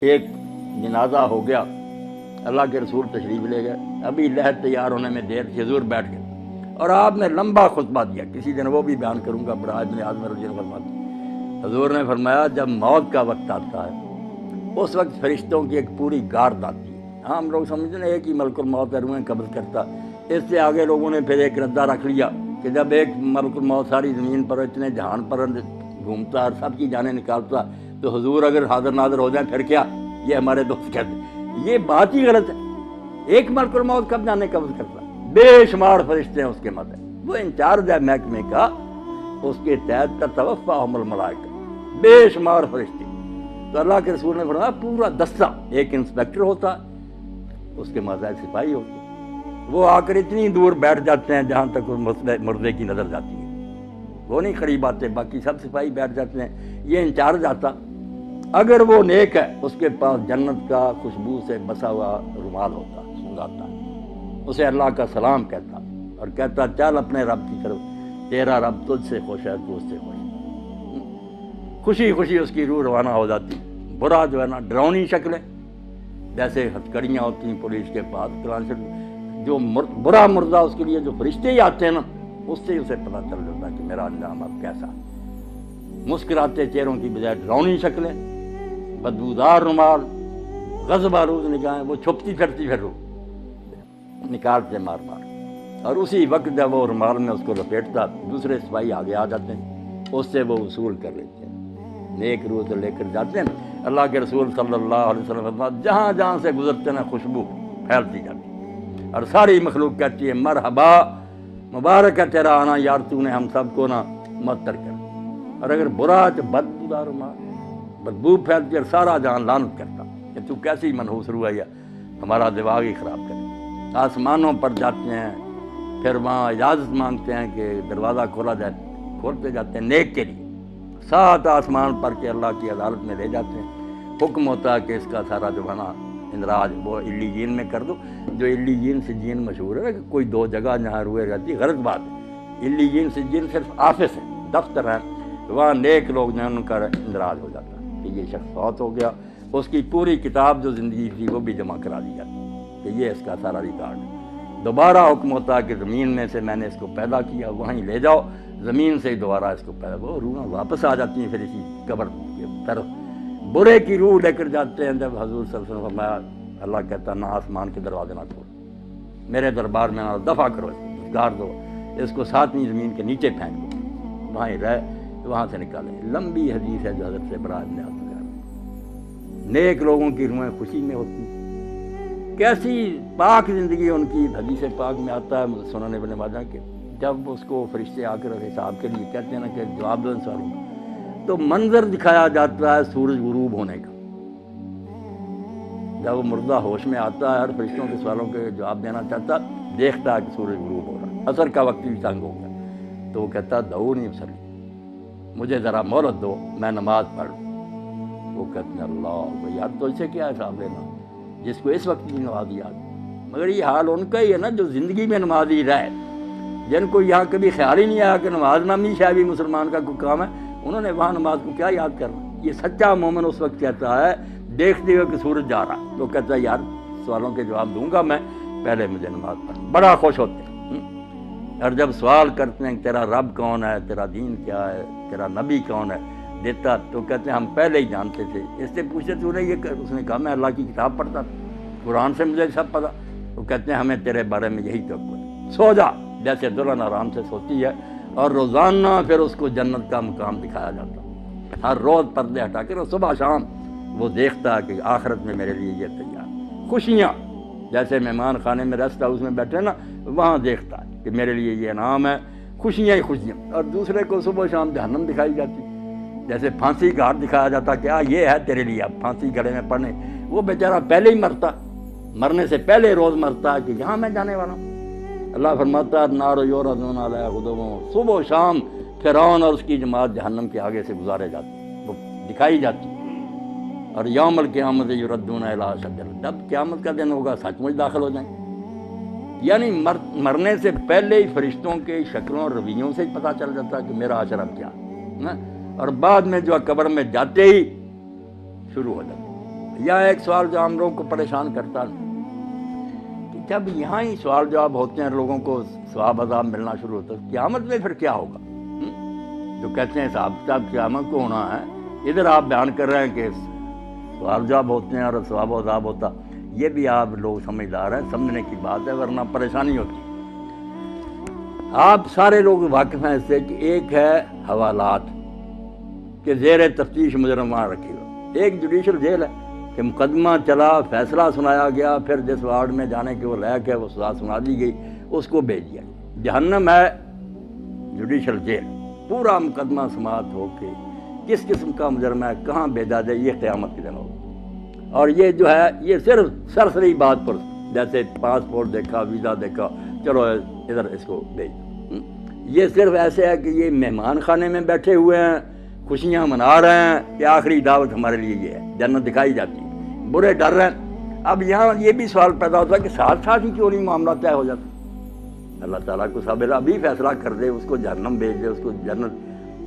ایک جنازہ ہو گیا، اللہ کے رسول تشریف لے گئے، ابھی لہر تیار ہونے میں دیر تھی، حضور بیٹھ گئے اور آپ نے لمبا خطبہ دیا، کسی دن وہ بھی بیان کروں گا، بڑا ابن اعظم رضی اللہ عنہ۔ حضور نے فرمایا جب موت کا وقت آتا ہے اس وقت فرشتوں کی ایک پوری گارد آتی ہے۔ ہم لوگ سمجھتے ہیں ایک ہی ملک الموت ہے، روحیں قبض کرتا، اس سے آگے لوگوں نے پھر ایک ردہ رکھ لیا کہ جب ایک ملک الموت ساری زمین پر اتنے جہان پر گھومتا اور سب کی جانیں نکالتا تو حضور اگر حاضر ناظر ہو جائیں پھر کیا؟ یہ ہمارے دوست کہتے ہیں یہ بات ہی غلط ہے۔ ایک ملک الموت کب جانے قبض کرتا، بے شمار فرشتے ہیں اس کے مت، وہ انچارج ہے محکمے کا، اس کے تحت تتوفاہم الملائکہ، بے شمار فرشتے۔ تو اللہ کے رسول نے فرمایا پورا دستہ، ایک انسپیکٹر ہوتا اس کے ماتحت سپاہی ہوتے، وہ آ کر اتنی دور بیٹھ جاتے ہیں جہاں تک مردے کی نظر جاتی ہے، وہ نہیں قریب آتے، باقی سب سپاہی بیٹھ جاتے ہیں۔ یہ انچارج آتا، اگر وہ نیک ہے اس کے پاس جنت کا خوشبو سے بسا ہوا رومال ہوتا، سنگاتا، اسے اللہ کا سلام کہتا اور کہتا چل اپنے رب کی طرف، تیرا رب تجھ سے خوش ہے، تو اس سے خوش ہے۔ خوشی خوشی اس کی روح روانہ ہو جاتی۔ برا جو ہے نا ڈراؤنی شکلیں، جیسے ہتھکڑیاں ہوتی ہیں پولیس کے پاس، جو برا مردہ اس کے لیے جو فرشتے ہی آتے ہیں نا، اس سے اسے پتہ چل جاتا کہ میرا انجام اب کیسا ہے۔ مسکراتے چہروں کی بجائے ڈراؤنی شکلیں، بدبودار رومال، غضب آلود نگاہیں، وہ چھپتی پھرتی پھر روح نکالتے مار مار، اور اسی وقت جب وہ رومال میں اس کو لپیٹتا دوسرے سپاہی آگے آ جاتے ہیں، اس سے وہ وصول کر لیتے ہیں، نیک روح سے لے کر جاتے ہیں۔ اللہ کے رسول صلی اللہ علیہ وسلم جہاں جہاں سے گزرتے ہیں خوشبو پھیلتی جاتی ہے اور ساری مخلوق کہتی ہے مرحبا، مبارک ہے تیرا آنا یار، تو نے ہم سب کو نا معطر کر۔ اور اگر برا تو بدبودار رومال، بدبو پھیلتی اور سارا جہان لعنت کرتا کہ تو کیسی منحوس روح ہے، ہمارا دماغ ہی خراب کرے۔ آسمانوں پر جاتے ہیں، پھر وہاں اجازت مانگتے ہیں کہ دروازہ کھولا جائے، کھولتے جاتے ہیں نیک کے لیے، 7 آسمان پر کے اللہ کی عدالت میں لے جاتے ہیں۔ حکم ہوتا ہے کہ اس کا سارا جو ہے نا اندراج وہ علیین میں کر دو، جو علیین سجین مشہور ہے کہ کوئی 2 جگہ جہاں روئے رہتی، غلط بات ہے۔ علیین سجین صرف آفس ہے، دفتر ہے، وہاں نیک لوگ جو ہیں ان کا اندراج ہو جاتا ہے کہ یہ شخص فوت ہو گیا، اس کی پوری کتاب جو زندگی تھی وہ بھی جمع کرا دی جاتی کہ یہ اس کا سارا ریکارڈ ہے۔ دوبارہ حکم ہوتا ہے کہ زمین میں سے میں نے اس کو پیدا کیا، وہیں لے جاؤ، زمین سے ہی دوبارہ اس کو پیدا، وہ روحیں واپس آ جاتی ہیں پھر اسی قبر کی طرف۔ برے کی روح لے کر جاتے ہیں، جب حضور صلی اللہ علیہ وسلم فرمایا، اللہ کہتا نہ آسمان کے دروازے نہ کھول، میرے دربار میں نہ، دفع کرو اس کو، گار دو، اس کو 7ویں زمین کے نیچے پھینک دو، وہاں ہی رہ، وہاں سے نکالیں۔ لمبی حدیث ہے جو حضرت سے برا ابن عازب۔ نیک لوگوں کی روحیں خوشی میں ہوتی، کیسی پاک زندگی ان کی۔ حدیث پاک میں آتا ہے سنن ابن ماجہ کہ جب اس کو فرشتے آ کر حساب کے لیے کہتے ہیں نا کہ جواب دو ان سوالوں کا، تو منظر دکھایا جاتا ہے سورج غروب ہونے کا۔ جب وہ مردہ ہوش میں آتا ہے اور فرشتوں کے سوالوں کے جواب دینا چاہتا، دیکھتا ہے کہ سورج غروب ہو رہا ہے، عصر کا وقت بھی تنگ ہو گیا، تو وہ کہتا دعونی اصلی، مجھے ذرا مہلت دو میں نماز پڑھ لوں۔ وہ کہتے ہیں اللہ یار تو اسے کیا حساب لینا جس کو اس وقت کی نماز یاد، مگر یہ حال ان کا ہی ہے نا جو زندگی میں نمازی رہے، جن کو یہاں کبھی خیال ہی نہیں آیا کہ نماز نامی شاید بھی مسلمان کا کوئی کام ہے، انہوں نے وہاں نماز کو کیا یاد کرنا۔ یہ سچا مومن اس وقت کہتا ہے دیکھتے ہوئے کہ سورج جا رہا، تو کہتا ہے یار سوالوں کے جواب دوں گا میں، پہلے مجھے نماز پڑھ، بڑا خوش ہوتے ہیں۔ اور جب سوال کرتے ہیں تیرا رب کون ہے، تیرا دین کیا ہے، تیرا نبی کون ہے، دیتا تو کہتے ہیں ہم پہلے ہی جانتے تھے، اس سے پوچھتے تو نے یہ، اس نے کہا میں اللہ کی کتاب پڑھتا تھا، قرآن سے مجھے سب پتا۔ وہ کہتے ہیں ہمیں تیرے بارے میں یہی توقع، سو جا، جیسے دلہن آرام سے سوتی ہے، اور روزانہ پھر اس کو جنت کا مقام دکھایا جاتا، ہر روز پردے ہٹا کر صبح شام وہ دیکھتا ہے کہ آخرت میں میرے لیے یہ تیار، خوشیاں جیسے مہمان خانے میں ریسٹ ہاؤس میں بیٹھے نا، وہاں دیکھتا ہے کہ میرے لیے یہ انعام ہے، خوشیاں ہی خوشیاں۔ اور دوسرے کو صبح شام جہنم دکھائی جاتی، جیسے پھانسی کا ہاتھ دکھایا جاتا کہ یہ ہے تیرے لیے، اب پھانسی گلے میں پڑنے، وہ بیچارہ پہلے ہی مرتا، مرنے سے پہلے روز مرتا ہے کہ یہاں میں جانے والا ہوں۔ اللہ فرماتا ہے نار یعرضون علیہا غدوا، صبح و شام فرعون اور اس کی جماعت جہنم کے آگے سے گزارے جاتے، وہ دکھائی جاتی۔ اور یوم القیامت یردون الی اشد، جب قیامت کا دن ہوگا سچ مچ داخل ہو جائیں، یعنی مرنے سے پہلے ہی فرشتوں کے شکلوں اور رویوں سے ہی پتہ چل جاتا کہ میرا حشر اب کیا ہے، اور بعد میں جو قبر میں جاتے ہی شروع ہو جاتا یا ایک سوال جو ہم لوگوں کو پریشان کرتا ہے کہ جب یہاں ہی سوال جواب ہوتے ہیں لوگوں کو ثواب عذاب ملنا شروع ہوتا ہے، قیامت میں پھر کیا ہوگا؟ جو کہتے ہیں صاحب صاحب قیامت کو ہونا ہے، ادھر آپ بیان کر رہے ہیں کہ سوال جواب ہوتے ہیں اور ثواب و عذاب ہوتا، یہ بھی آپ لوگ سمجھدار ہیں، سمجھنے کی بات ہے، ورنہ پریشانی ہوتی ہے۔ آپ سارے لوگ واقف ہیں اس سے کہ ایک ہے حوالات کہ زیر تفتیش مجرم وہاں رکھے گا، ایک جوڈیشل جیل ہے کہ مقدمہ چلا، فیصلہ سنایا گیا، پھر جس وارڈ میں جانے کے وہ لائق ہے وہ سزا سنا دی گئی، اس کو بھیج دیا۔ جہنم ہے جوڈیشل جیل، پورا مقدمہ سماعت ہو کے کس قسم کا مجرم ہے کہاں بھیجا جائے، یہ قیامت کے دن ہوگا۔ اور یہ جو ہے یہ صرف سرسری بات پر، جیسے پاسپورٹ دیکھا، ویزا دیکھا، چلو ادھر اس کو بھیج دو، یہ صرف ایسے ہے کہ یہ مہمان خانے میں بیٹھے ہوئے ہیں، خوشیاں منا رہے ہیں کہ آخری دعوت ہمارے لیے یہ ہے، جنت دکھائی جاتی ہے، برے ڈر رہے ہیں۔ اب یہاں یہ بھی سوال پیدا ہوتا ہے کہ ساتھ ساتھ ہی کیوں نہیں معاملہ طے ہو جاتا؟ اللہ تعالیٰ کو صابر ابھی فیصلہ کر دے، اس کو جہنم بھیج دے، اس کو جنت۔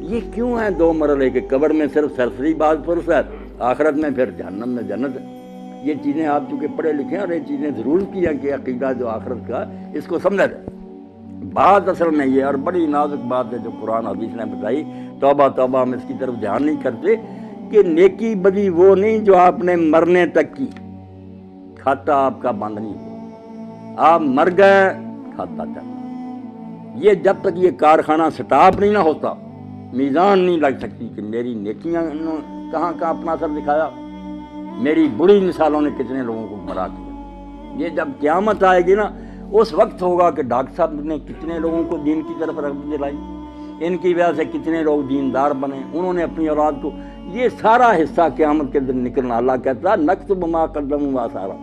یہ کیوں ہے دو مرحلے کے؟ قبر میں صرف سرسری بات پرس ہے، آخرت میں پھر جہنم میں جنت ہے۔ یہ چیزیں آپ چونکہ پڑھے لکھے ہیں اور یہ چیزیں ضرور کی ہیں کہ عقیدہ جو آخرت کا اس کو سمجھا جائے۔ بات اصل میں یہ اور بڑی نازک بات ہے جو قرآن حدیث نے بتائی، توبہ توبہ ہم اس کی طرف دھیان نہیں کرتے کہ نیکی بدی وہ نہیں جو آپ نے مرنے تک کی، کھاتا آپ کا بند نہیں ہوا، آپ مر گئے کھاتا چلتا۔ یہ جب تک یہ کارخانہ سٹاپ نہیں نہ ہوتا، میزان نہیں لگ سکتی کہ میری نیکیاں کہاں کہاں اپنا اثر دکھایا، میری بری مثالوں نے کتنے لوگوں کو گمراہ کیا۔ یہ جب قیامت آئے گی نا، اس وقت ہوگا کہ ڈاکٹر صاحب نے کتنے لوگوں کو دین کی طرف رغبت دلائی، ان کی وجہ سے کتنے لوگ دیندار بنے، انہوں نے اپنی اولاد کو، یہ سارا حصہ قیامت کے دن نکلنا۔ اللہ کہتا ہے نکتب ما قدموا وآثارا،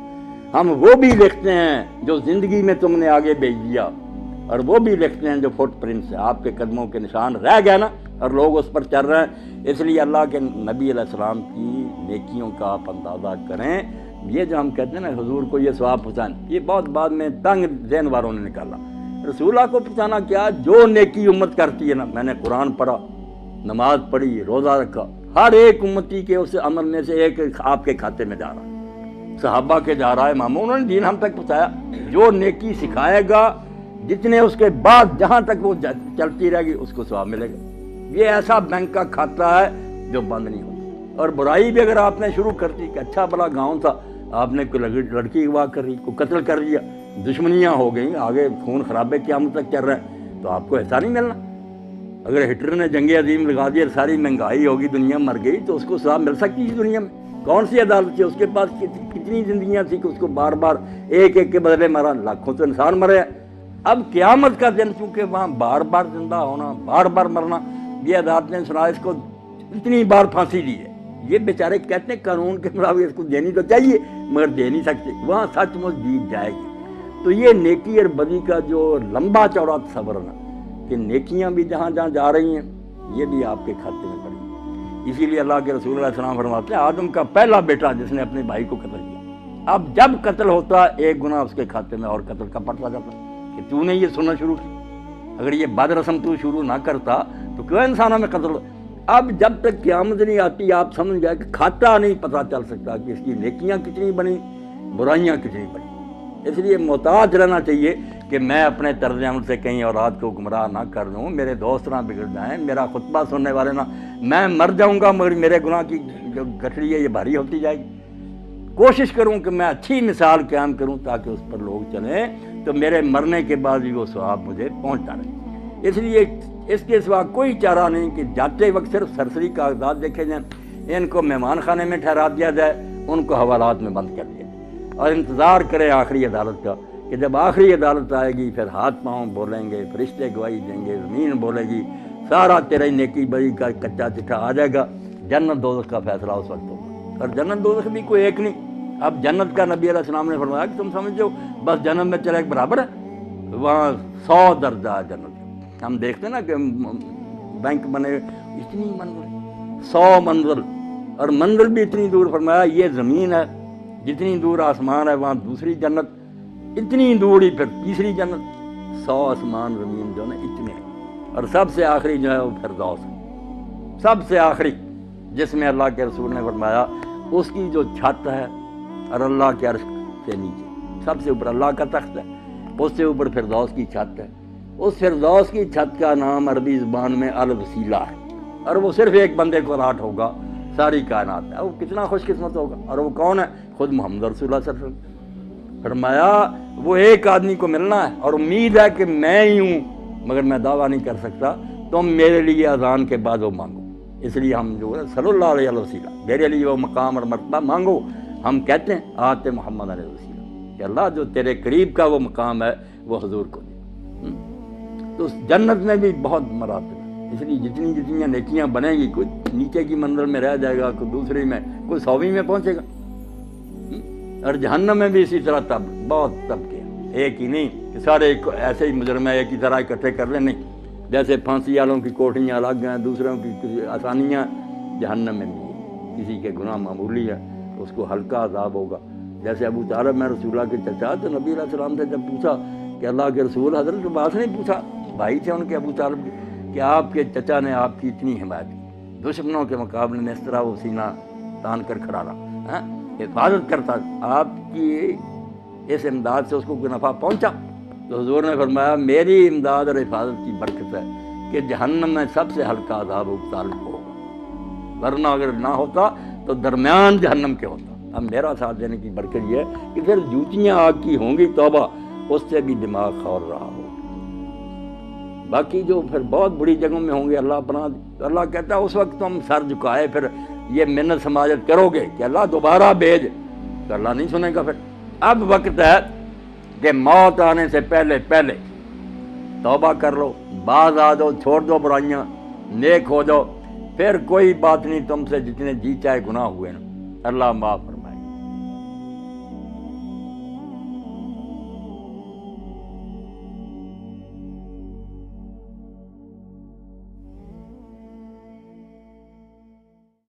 ہم وہ بھی لکھتے ہیں جو زندگی میں تم نے آگے بھیج دیا، اور وہ بھی لکھتے ہیں جو فٹ پرنٹس ہیں، آپ کے قدموں کے نشان رہ گئے نا، اور لوگ اس پر چل رہے ہیں۔ اس لیے اللہ کے نبی علیہ السلام کی نیکیوں کا آپ اندازہ کریں۔ یہ جو ہم کہتے ہیں نا حضور کو یہ ثواب پہنچانا، یہ بہت بعد میں تنگ ذہن والوں نے نکالا۔ رسول اللہ کو پہنچانا کیا؟ جو نیکی امت کرتی ہے نا، میں نے قرآن پڑھا، نماز پڑھی، روزہ رکھا، ہر ایک امتی کے اس عمل میں سے ایک آپ کے کھاتے میں جا رہا ہے، صحابہ کے جا رہا ہے، اماموں، انہوں نے دین ہم تک پہنچایا۔ جو نیکی سکھائے گا، جتنے اس کے بعد جہاں تک وہ چلتی رہے گی اس کو ثواب ملے گا۔ یہ ایسا بینک کا کھاتا ہے جو بند نہیں ہوتا۔ اور برائی بھی اگر آپ نے شروع کر دی کہ اچھا بڑا گاؤں تھا، آپ نے کوئی لڑکی اغوا کر دی، کوئی قتل کر دیا، دشمنیاں ہو گئیں، آگے خون خرابے قیامت تک چل رہے ہیں، تو آپ کو حصہ نہیں ملنا۔ اگر ہٹلر نے جنگ عظیم لگا دی اور ساری مہنگائی ہوگی، دنیا مر گئی، تو اس کو سزا مل سکتی تھی دنیا میں؟ کون سی عدالت تھی؟ اس کے پاس کتنی زندگیاں تھیں کہ اس کو بار بار ایک ایک کے بدلے مارا، لاکھوں تو انسان مرے ہیں۔ اب قیامت کا دن چونکہ وہاں بار بار زندہ ہونا، بار بار مرنا، یہ عدالت نے سنا، اس کو اتنی بار پھانسی دی ہے۔ یہ بیچارے کہتے ہیں قانون کے مطابق اس کو دینی تو چاہیے مگر دے نہیں سکتے، وہاں سچ مچ جیت جائے گی۔ تو یہ نیکی اور بدی کا جو لمبا چوڑا تصور ہے کہ نیکیاں بھی جہاں جہاں جا رہی ہیں، یہ بھی آپ کے کھاتے میں پڑی۔ اسی لیے اللہ کے رسول علیہ السلام فرماتے ہیں آدم کا پہلا بیٹا جس نے اپنے بھائی کو قتل کیا، اب جب قتل ہوتا ایک گناہ اس کے کھاتے میں اور قتل کا پڑتا جاتا کہ تو نے یہ سننا شروع کی۔ اگر یہ بد رسم تو شروع نہ کرتا تو کیوں انسانوں میں قتل؟ اب جب تک قیامت نہیں آتی آپ سمجھ گئے کہ کھاتا نہیں پتہ چل سکتا کہ اس کی نیکیاں کتنی بنی، برائیاں کتنی بنی۔ اس لیے محتاط رہنا چاہیے کہ میں اپنے طرز عمل سے کہیں اولاد کو گمراہ نہ کر دوں، میرے دوست نہ بگڑ جائیں، میرا خطبہ سننے والے نہ، میں مر جاؤں گا مگر میرے گناہ کی جو گٹھڑی ہے یہ بھاری ہوتی جائے گی۔ کوشش کروں کہ میں اچھی مثال قائم کروں تاکہ اس پر لوگ چلیں، تو میرے مرنے کے بعد بھی وہ ثواب مجھے پہنچتا رہے۔ اس لیے اس کے سوا کوئی چارہ نہیں کہ جاتے وقت صرف سرسری کاغذات دیکھے جائیں، ان کو مہمان خانے میں ٹھہرا دیا جائے، ان کو حوالات میں بند کر دیا جائے، اور انتظار کریں آخری عدالت کا کہ جب آخری عدالت آئے گی پھر ہاتھ پاؤں بولیں گے، فرشتے گواہی دیں گے، زمین بولے گی، سارا تیرے نیکی بری کا کچا چٹھا آ جائے گا، جنت دوزخ کا فیصلہ اس وقت ہوگا۔ اور جنت دوزخ بھی کوئی ایک نہیں، اب جنت کا نبی علیہ السلام نے فرمایا کہ تم سمجھو بس جنت میں چلے ایک برابر ہے، وہاں 100 درجہ جنت۔ ہم دیکھتے ہیں نا کہ بینک بنے اتنی منزل، 100 منزل، اور منزل بھی اتنی دور، فرمایا یہ زمین ہے جتنی دور آسمان ہے وہاں دوسری جنت، اتنی دور ہی پھر تیسری جنت، 100 آسمان زمین جو ہے اتنے ہیں، اور سب سے آخری جو ہے وہ فردوس ہے، سب سے آخری، جس میں اللہ کے رسول نے فرمایا اس کی جو چھت ہے اور اللہ کے عرش سے نیچے سب سے اوپر اللہ کا تخت ہے، اس سے اوپر فردوس کی چھت ہے. اس فردوس کی چھت کا نام عربی زبان میں الوسیلہ ہے، اور وہ صرف ایک بندے کو الاٹ ہوگا ساری کائنات میں. وہ کتنا خوش قسمت ہوگا، اور وہ کون ہے؟ خود محمد رسول اللہ صلی اللہ علیہ وسلم. فرمایا وہ ایک آدمی کو ملنا ہے، اور امید ہے کہ میں ہی ہوں، مگر میں دعویٰ نہیں کر سکتا. تم میرے لیے اذان کے بعد وہ مانگو. اس لیے ہم جو ہے صلی اللہ علیہ وسیلہ، میرے لیے وہ مقام اور مرتبہ مانگو. ہم کہتے ہیں آتے محمد علیہ وسیلہ، کہ اللہ جو تیرے قریب کا وہ مقام ہے وہ حضور کو دے. تو اس جنت میں بھی بہت مراتب ہے، اس لیے جتنی جتنی نیکیاں بنیں گی، کوئی نیچے کی منزل میں رہ جائے گا، کوئی دوسری میں، کوئی 100ویں میں پہنچے گا. اور جہنم میں بھی اسی طرح بہت طبقے ہیں، ایک ہی نہیں کہ سارے ایسے ہی مجرم ایک ہی طرح اکٹھے کر لیں. نہیں، جیسے پھانسی والوں کی کوٹھیاں الگ ہیں، دوسروں کی آسانیاں، جہنم میں بھی کسی کے گناہ معمولی ہے اس کو ہلکا عذاب ہوگا. جیسے ابو طالب میں رسول اللہ کے چچا، تو نبی علیہ السلام سے جب پوچھا کہ اللہ کے رسول، حضرت عباس نے پوچھا، بھائی تھے ان کے ابو طالب کے، کہ آپ کے چچا نے آپ کی اتنی حمایت کی، دشمنوں کے مقابلے میں اس طرح وہ سینہ تان کر کھڑا رہا، حفاظت کرتا، آپ کی اس امداد سے اس کو کوئی نفع پہنچا؟ تو حضور نے فرمایا میری امداد اور حفاظت کی برکت ہے کہ جہنم میں سب سے ہلکا عذاب ابو طالب کو ہوگا، ورنہ اگر نہ ہوتا تو درمیان جہنم کے ہوتا. اب میرا ساتھ دینے کی برکت یہ ہے کہ پھر جوتیاں آگ کی ہوں گی، توبہ، اس سے بھی دماغ خور رہا ہو. باقی جو پھر بہت بڑی جگہوں میں ہوں گے، اللہ پناہ. اللہ کہتا ہے اس وقت تم سر جھکائے پھر یہ منت سماجت کرو گے کہ اللہ دوبارہ بھیج، تو اللہ نہیں سنے گا. پھر اب وقت ہے کہ موت آنے سے پہلے پہلے توبہ کر لو، باز آ جاؤ، چھوڑ دو برائیاں، نیک ہو جاؤ. پھر کوئی بات نہیں، تم سے جتنے جی چاہے گناہ ہوئے نا اللہ معاف